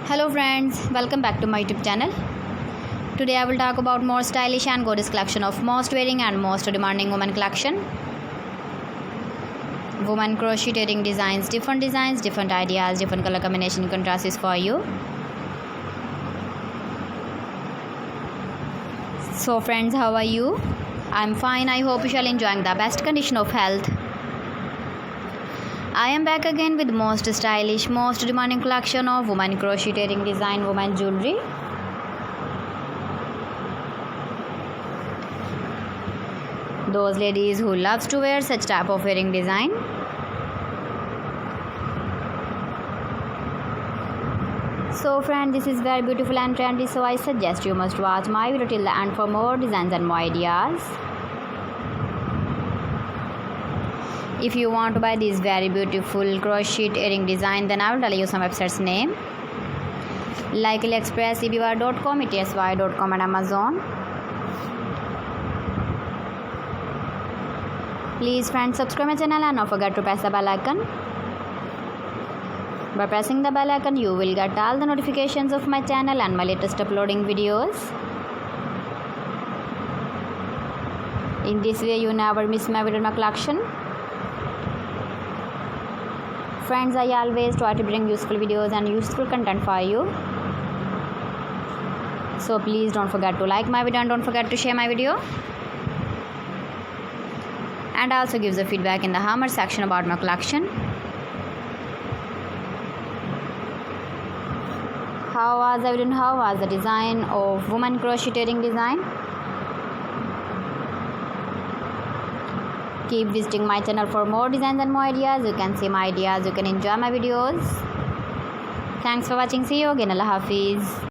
Hello friends, welcome back to my YouTube channel. Today I will talk about more stylish and gorgeous collection of most wearing and most demanding women collection. Women crocheting designs, different ideas, different color combination contrasts for you. So friends, how are you? I'm fine. I hope you shall enjoying the best condition of health. I am back again with most stylish, most demanding collection of women crocheting design, women jewelry. Those ladies who loves to wear such type of wearing design. So friend, this is very beautiful and trendy, so I suggest you must watch my video till the end for more designs and more ideas. If you want to buy this very beautiful crochet earring design, then I will tell you some websites name like AliExpress, eBay.com, etsy.com and Amazon. Please friends, subscribe my channel and don't forget to press the bell icon. By pressing the bell icon, you will get all the notifications of my channel and my latest uploading videos. In this way, you never miss my video collection. Friends, I always try to bring useful videos and useful content for you. So please don't forget to like my video and don't forget to share my video. And also give the feedback in the comment section about my collection. How was the video? How was the design of woman crocheting design? Keep visiting my channel for more designs and more ideas. You can see my ideas, you can enjoy my videos. Thanks for watching. See you again. Allah Hafiz.